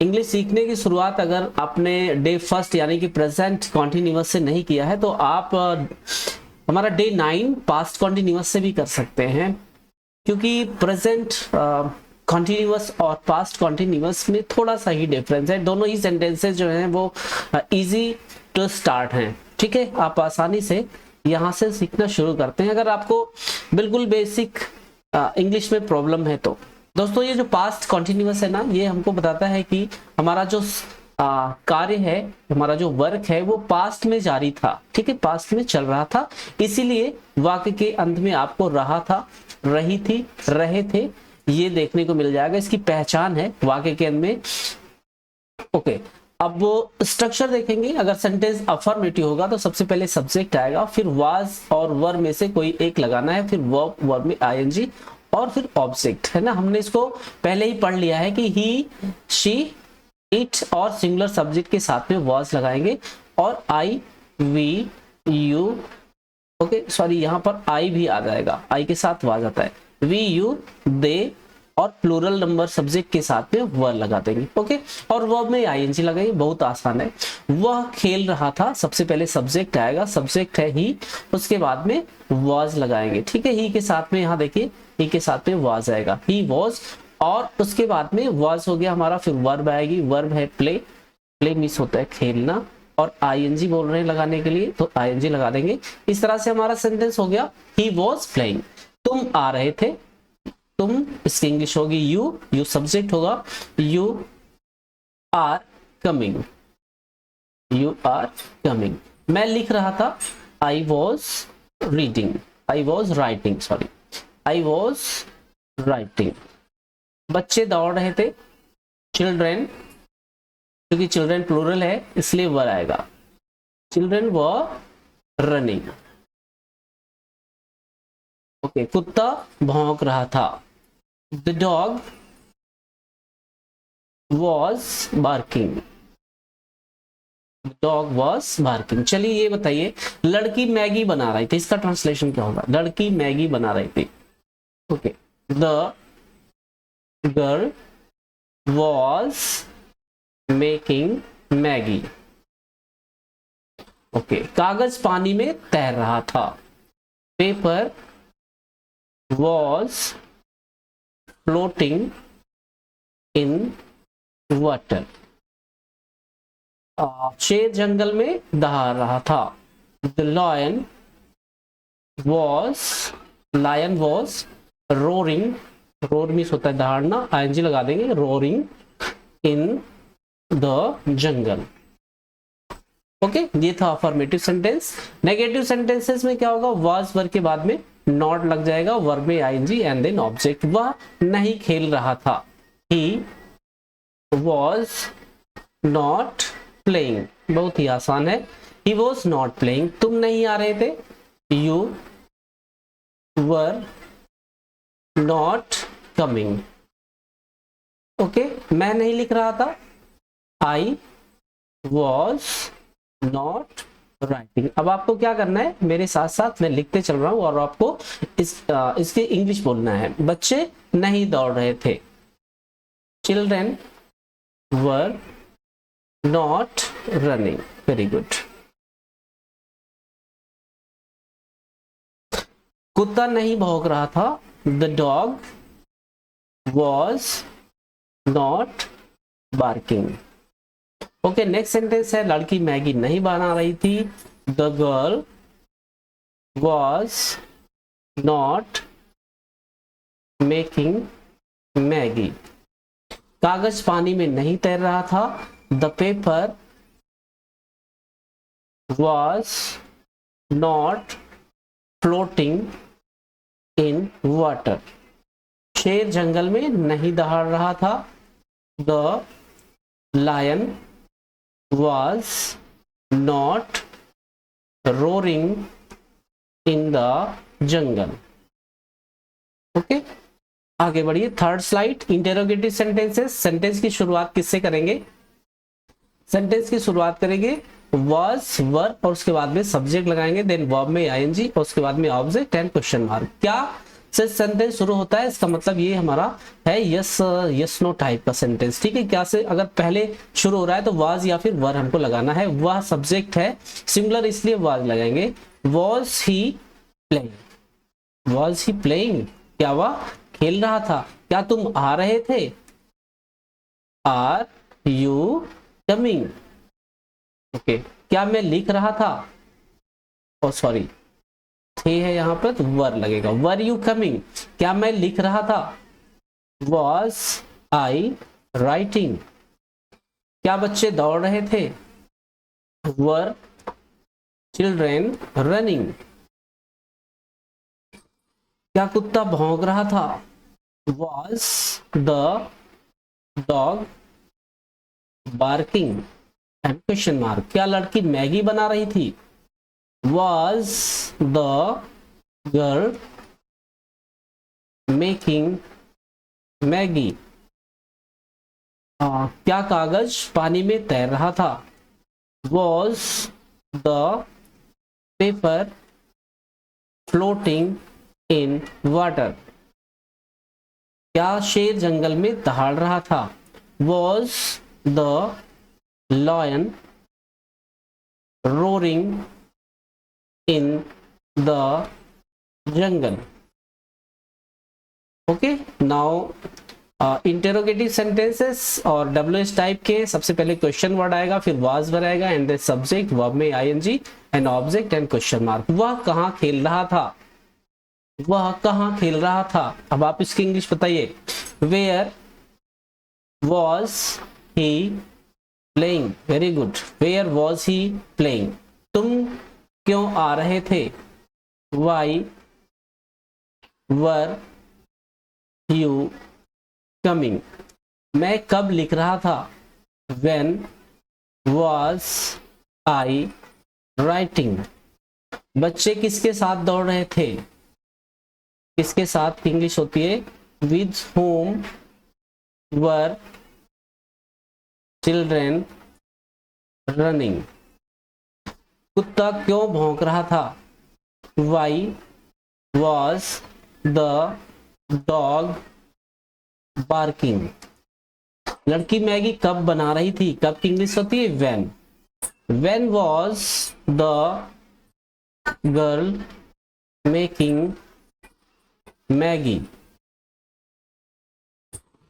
English सीखने की शुरुआत अगर आपने डे फर्स्ट यानी कि प्रेजेंट कॉन्टिन्यूअस से नहीं किया है तो आप हमारा डे 9 पास्ट कॉन्टिन्यूअस से भी कर सकते हैं, क्योंकि प्रेजेंट कॉन्टिन्यूअस और पास्ट कॉन्टिन्यूअस में थोड़ा सा ही डिफरेंस है। दोनों ही सेंटेंसेस जो हैं वो इजी टू स्टार्ट हैं। ठीक है, आप आसानी से यहाँ से सीखना शुरू करते हैं अगर आपको बिल्कुल बेसिक इंग्लिश में प्रॉब्लम है तो। दोस्तों ये जो पास्ट कॉन्टिन्यूअस है ना, ये हमको बताता है कि हमारा जो कार्य है, हमारा जो वर्क है वो पास्ट में जारी था। ठीक है, पास्ट में चल रहा था, इसीलिए वाक्य के अंत में आपको रहा था, रही थी, रहे थे ये देखने को मिल जाएगा। इसकी पहचान है वाक्य के अंत में। ओके, अब वो स्ट्रक्चर देखेंगे। अगर सेंटेंस अफर्मेटिव होगा तो सबसे पहले सब्जेक्ट आएगा, फिर वाज और वर में से कोई एक लगाना है, फिर वर्ब में आईएनजी और फिर ऑब्जेक्ट, है ना। हमने इसको पहले ही पढ़ लिया है कि ही, शी, इट और सिंगुलर सब्जेक्ट के साथ में वाज लगाएंगे और आई, वी, यू, ओके सॉरी यहाँ पर आई भी आ जाएगा, आई के साथ वाज आता है, वी, यू, दे और प्लूरल नंबर सब्जेक्ट के साथ में वर लगा देंगे। ओके, और वर्ब में आईएनजी लगाएंगे, बहुत आसान है। वह खेल रहा था, सबसे पहले सब्जेक्ट आएगा, सब्जेक्ट है ही, उसके बाद में वाज लगाएंगे। ठीक है, ही के साथ में यहाँ देखिए, ही के साथ में वाज आएगा, ही वाज, और उसके बाद में वाज हो गया हमारा, फिर वर्ब आएगी, वर्ब है प्ले, प्ले मिस होता है खेलना, और आईएनजी बोल रहे हैं लगाने के लिए तो आईएनजी लगा देंगे। इस तरह से हमारा सेंटेंस हो गया, ही वाज प्लेइंग। तुम आ रहे थे, तुम इसकी इंग्लिश होगी यू, यू सब्जेक्ट होगा, you are coming, you are coming. मैं लिख रहा था, I was reading, I was writing, sorry I was writing. बच्चे दौड़ रहे थे, चिल्ड्रेन, क्योंकि चिल्ड्रेन प्लूरल है इसलिए वर आएगा, चिल्ड्रेन वर रनिंग। ओके, कुत्ता भौंक रहा था, the dog was barking, dog was barking. चलिए ये बताइए, लड़की मैगी बना रही थी, इसका ट्रांसलेशन क्या होगा? लड़की मैगी बना रही थी। Okay, the girl was making Maggi. Okay, कागज पानी में तैर रहा था, paper was floating in water. शेर जंगल में दहाड़ रहा था, the lion was roaring, roar miss होता है दहाड़ना, आईएनजी लगा देंगे, roaring in the jungle. Okay, ये था अफर्मेटिव सेंटेंस। नेगेटिव सेंटेंसेस में क्या होगा? वाज वर्ब के बाद में नॉट लग जाएगा, वर्ब में आईएनजी एंड देन ऑब्जेक्ट। वह नहीं खेल रहा था, ही वॉज नॉट प्लेइंग, बहुत ही आसान है, ही वॉज नॉट प्लेइंग। तुम नहीं आ रहे थे, you were not coming. Okay, मैं नहीं लिख रहा था, आई वॉज नॉट राइटिंग। अब आपको क्या करना है, मेरे साथ साथ मैं लिखते चल रहा हूं और आपको इसके इंग्लिश बोलना है। बच्चे नहीं दौड़ रहे थे, children were not running. Very good. कुत्ता नहीं भौंक रहा था, the dog was not barking. Okay, next sentence है, लड़की मैगी नहीं बना रही थी, the girl was not making Maggi. कागज पानी में नहीं तैर रहा था, the paper was not floating in water. शेर जंगल में नहीं दहाड़ रहा था, the lion was not roaring in the jungle। Okay, आगे बढ़िए। Third slide, interrogative sentences. Sentence की शुरुआत किससे करेंगे? सेंटेंस की शुरुआत करेंगे was, वर्ब और उसके बाद में सब्जेक्ट लगाएंगे, देन वर्ब में आईएनजी और उसके बाद में ऑब्जेक्ट एंड क्वेश्चन मार्क। क्या से सेंटेंस शुरू होता है, इसका मतलब ये हमारा है यस यस नो टाइप का सेंटेंस। ठीक है, क्या से अगर पहले शुरू हो रहा है तो वाज या फिर वर हमको लगाना है। वह सब्जेक्ट है, सिंगुलर इसलिए वाज लगाएंगे। Was he playing, was he playing, क्या वह खेल रहा था? क्या तुम आ रहे थे? Are you coming? ओके, क्या मैं लिख रहा था? ओ सॉरी, थे है यहाँ पर तो वर लगेगा। वर यू कमिंग, क्या मैं लिख रहा था? Was I writing? क्या बच्चे दौड़ रहे थे? वर चिल्ड्रेन रनिंग? क्या कुत्ता भौंक रहा था? Was the dog barking? And question mark. क्या लड़की मैगी बना रही थी? Was the girl making Maggi? क्या कागज पानी में तैर रहा था? Was the paper floating in water? क्या शेर जंगल में दहाड़ रहा था? Was the lion roaring in the jungle? Okay, now interrogative sentences और WH टाइप के सबसे पहले क्वेश्चन वर्ड आएगा, फिर वाज वर्ड आएगा एंड सब्जेक्ट वर्ब में ING and object and question mark. वह कहाँ खेल रहा था? वह कहाँ खेल रहा था? अब आप इसकी इंग्लिश बताइए। Where was he playing? Very good, where was he playing? तुम क्यों आ रहे थे? Why were you coming? मैं कब लिख रहा था? When was I writing? बच्चे किसके साथ दौड़ रहे थे? किसके साथ की इंग्लिश होती है with whom were children running? कुत्ता क्यों भौंक रहा था? Why was the dog barking? लड़की मैगी कब बना रही थी? कब की इंग्लिश होती है when. When was the girl making Maggi?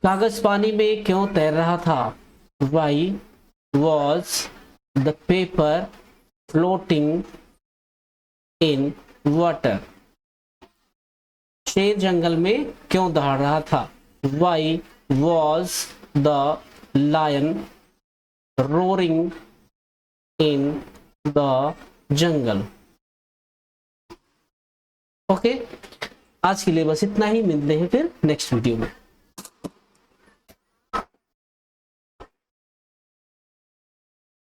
कागज पानी में क्यों तैर रहा था? Why was the paper floating in water? शेर जंगल में क्यों दहाड़ रहा था? Why was the lion roaring in the jungle? Okay, आज के लिए बस इतना ही, मिलते हैं फिर नेक्स्ट वीडियो में।